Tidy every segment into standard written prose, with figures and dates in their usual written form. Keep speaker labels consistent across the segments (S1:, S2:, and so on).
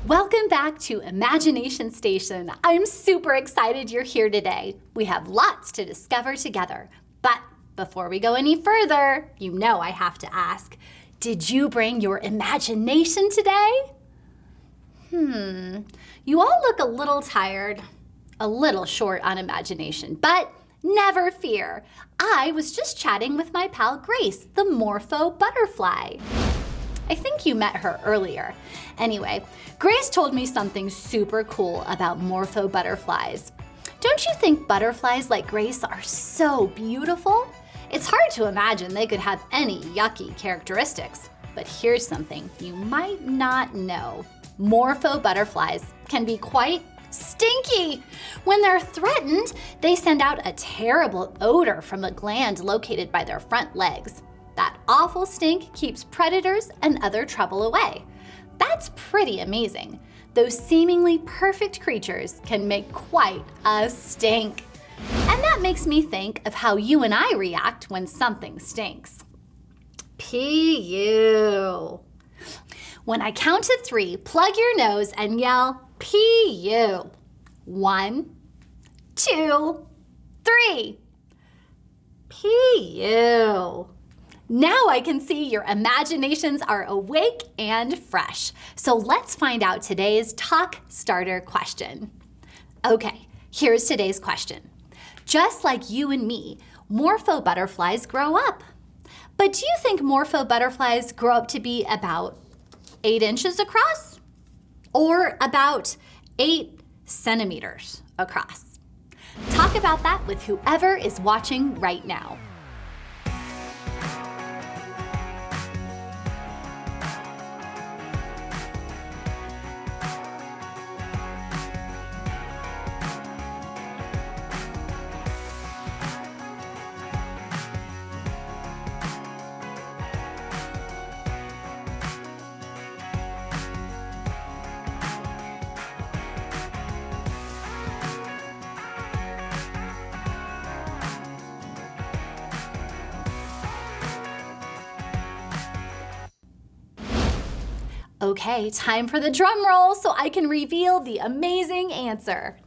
S1: Welcome back to Imagination Station. I'm super excited you're here today. We have lots to discover together. But before we go any further, you know I have to ask, did you bring your imagination today? You all look a little tired, a little short on imagination, but never fear. I was just chatting with my pal Grace, the Morpho butterfly. I think you met her earlier. Anyway, Grace told me something super cool about Morpho butterflies. Don't you think butterflies like Grace are so beautiful? It's hard to imagine they could have any yucky characteristics. But here's something you might not know. Morpho butterflies can be quite stinky. When they're threatened, they send out a terrible odor from a gland located by their front legs. That awful stink keeps predators and other trouble away. That's pretty amazing. Those seemingly perfect creatures can make quite a stink. And that makes me think of how you and I react when something stinks. P.U. When I count to 3, plug your nose and yell, P.U. 1, 2, 3. P.U. Now I can see your imaginations are awake and fresh. So let's find out today's talk starter question. Okay, here's today's question. Just like you and me, Morpho butterflies grow up. But do you think Morpho butterflies grow up to be about 8 inches across? Or about 8 centimeters across? Talk about that with whoever is watching right now. Okay, time for the drum roll so I can reveal the amazing answer.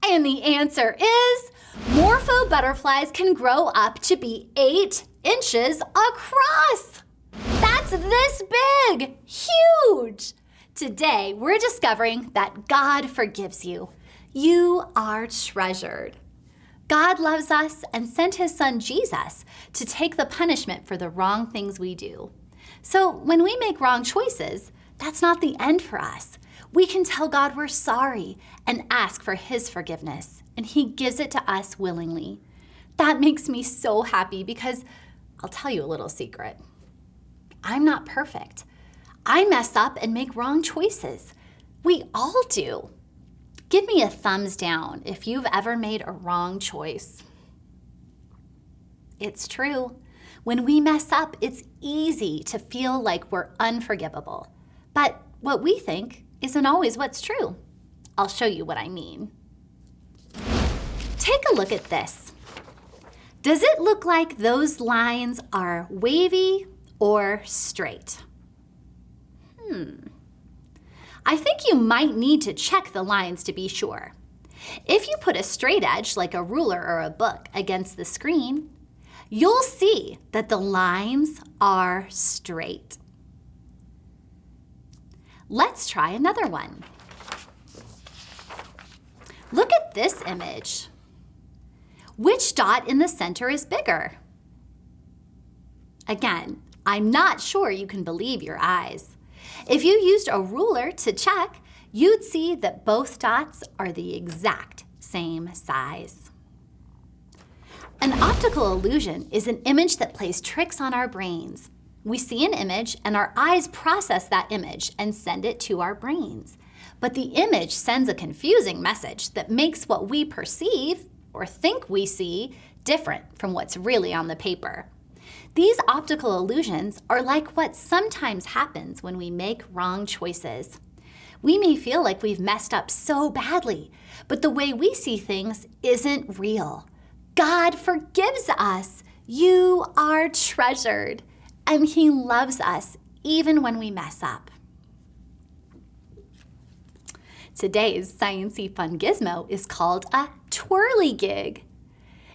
S1: And the answer is, Morpho butterflies can grow up to be 8 inches across. That's this big, huge. Today, we're discovering that God forgives you. You are treasured. God loves us and sent his son Jesus to take the punishment for the wrong things we do. So when we make wrong choices, that's not the end for us. We can tell God we're sorry and ask for his forgiveness, and he gives it to us willingly. That makes me so happy because I'll tell you a little secret. I'm not perfect. I mess up and make wrong choices. We all do. Give me a thumbs down if you've ever made a wrong choice. It's true. When we mess up, it's easy to feel like we're unforgivable. But what we think isn't always what's true. I'll show you what I mean. Take a look at this. Does it look like those lines are wavy or straight? I think you might need to check the lines to be sure. If you put a straight edge like a ruler or a book against the screen, you'll see that the lines are straight. Let's try another one. Look at this image. Which dot in the center is bigger? Again, I'm not sure you can believe your eyes. If you used a ruler to check, you'd see that both dots are the exact same size. An optical illusion is an image that plays tricks on our brains. We see an image and our eyes process that image and send it to our brains. But the image sends a confusing message that makes what we perceive or think we see different from what's really on the paper. These optical illusions are like what sometimes happens when we make wrong choices. We may feel like we've messed up so badly, but the way we see things isn't real. God forgives us. You are treasured, and he loves us even when we mess up. Today's sciencey fun gizmo is called a twirligig.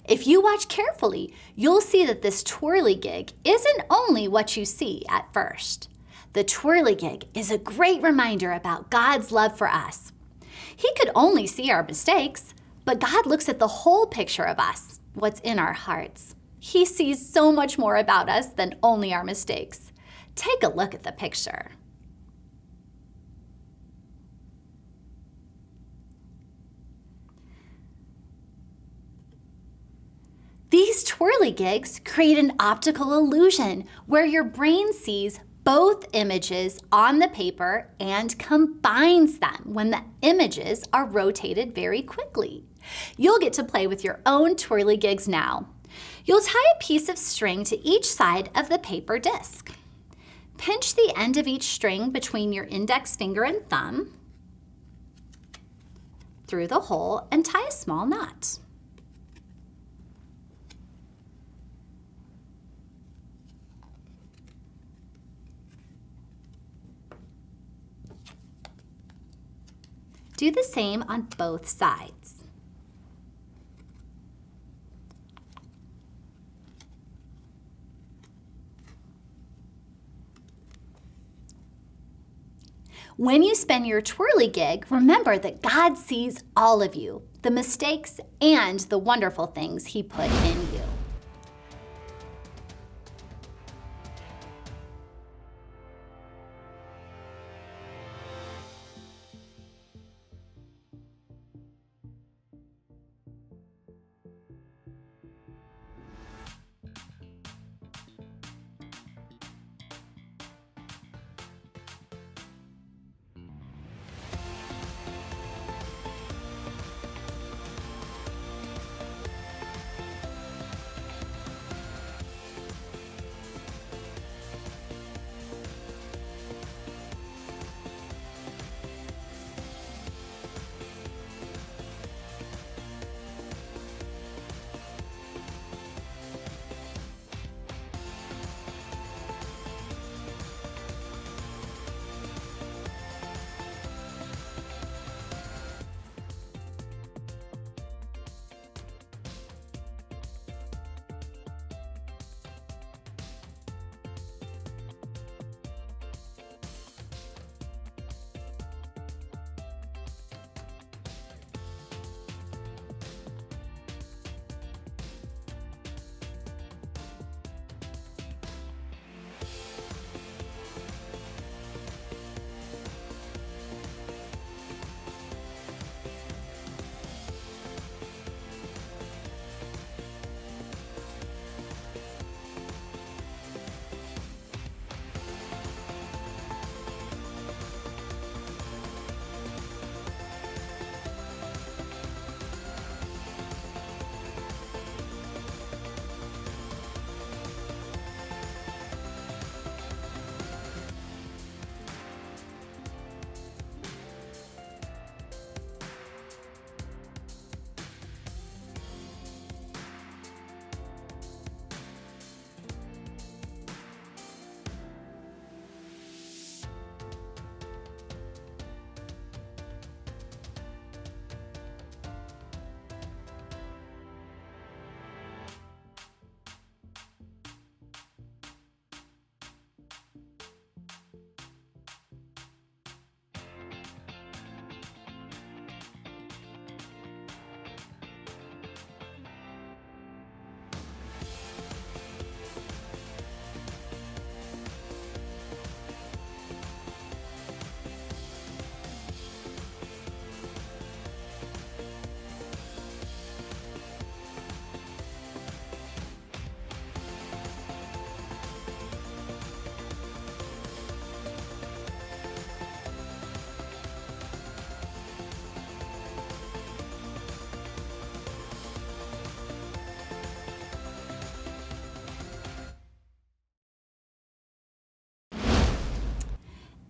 S1: If you watch carefully, you'll see that this twirligig isn't only what you see at first. The twirligig is a great reminder about God's love for us. He could only see our mistakes, but God looks at the whole picture of us, what's in our hearts. He sees so much more about us than only our mistakes. Take a look at the picture. These twirligigs create an optical illusion where your brain sees both images on the paper and combines them when the images are rotated very quickly. You'll get to play with your own twirligigs now. You'll tie a piece of string to each side of the paper disc. Pinch the end of each string between your index finger and thumb through the hole and tie a small knot. Do the same on both sides. When you spin your twirligig, remember that God sees all of you, the mistakes and the wonderful things He put in you.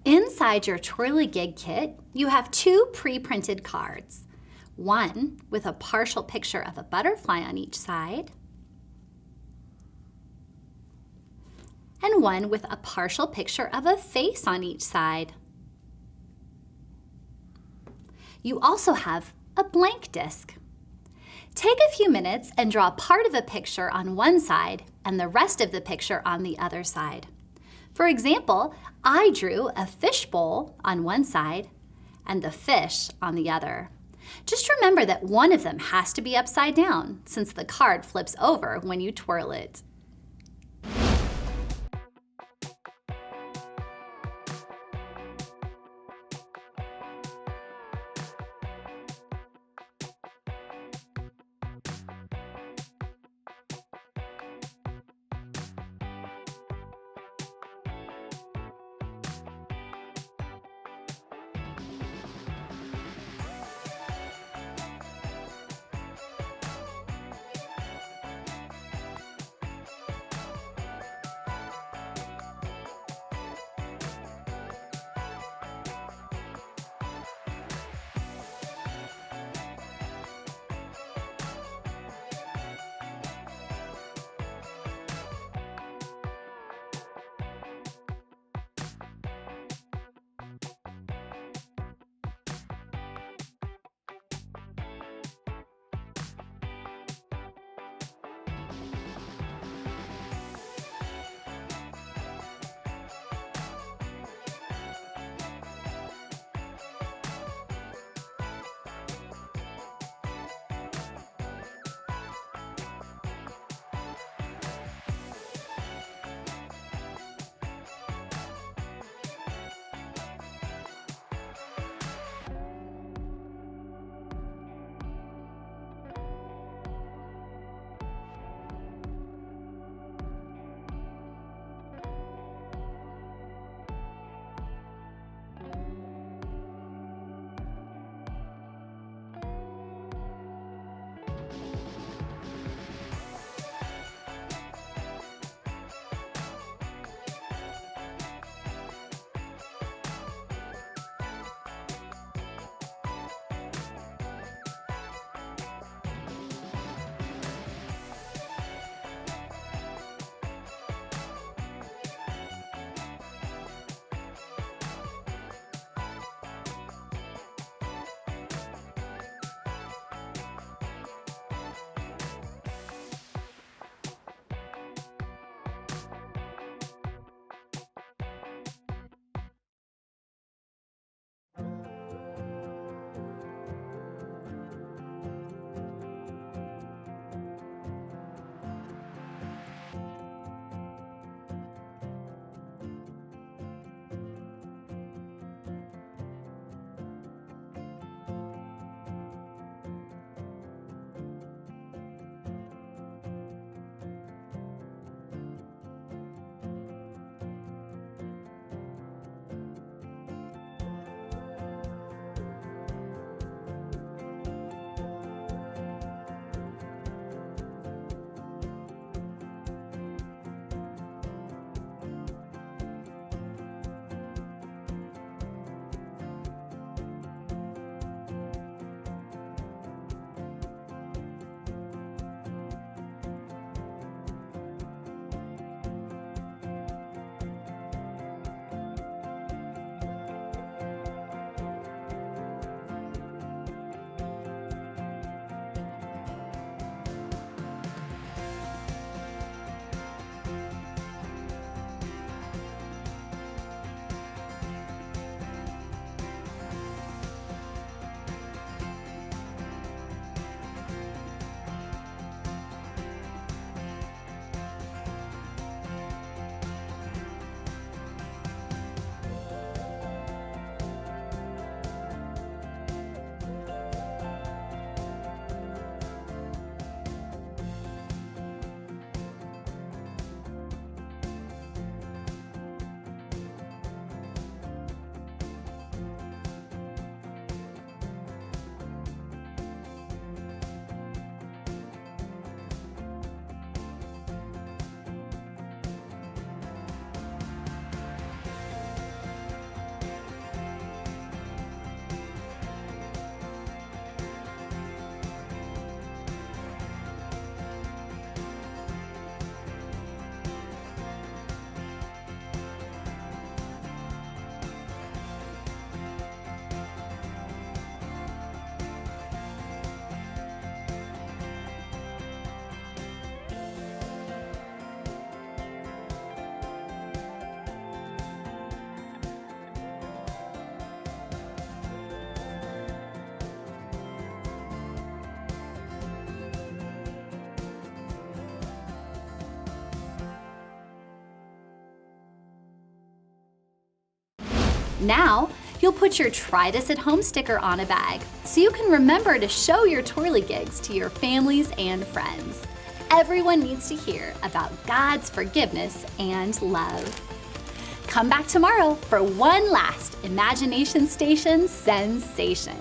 S1: Inside your twirligig kit, you have two pre-printed cards. One with a partial picture of a butterfly on each side, and one with a partial picture of a face on each side. You also have a blank disc. Take a few minutes and draw part of a picture on one side and the rest of the picture on the other side. For example, I drew a fishbowl on one side and the fish on the other. Just remember that one of them has to be upside down since the card flips over when you twirl it. Now, you'll put your Try This at Home sticker on a bag so you can remember to show your twirlygigs to your families and friends. Everyone needs to hear about God's forgiveness and love. Come back tomorrow for one last Imagination Station sensation.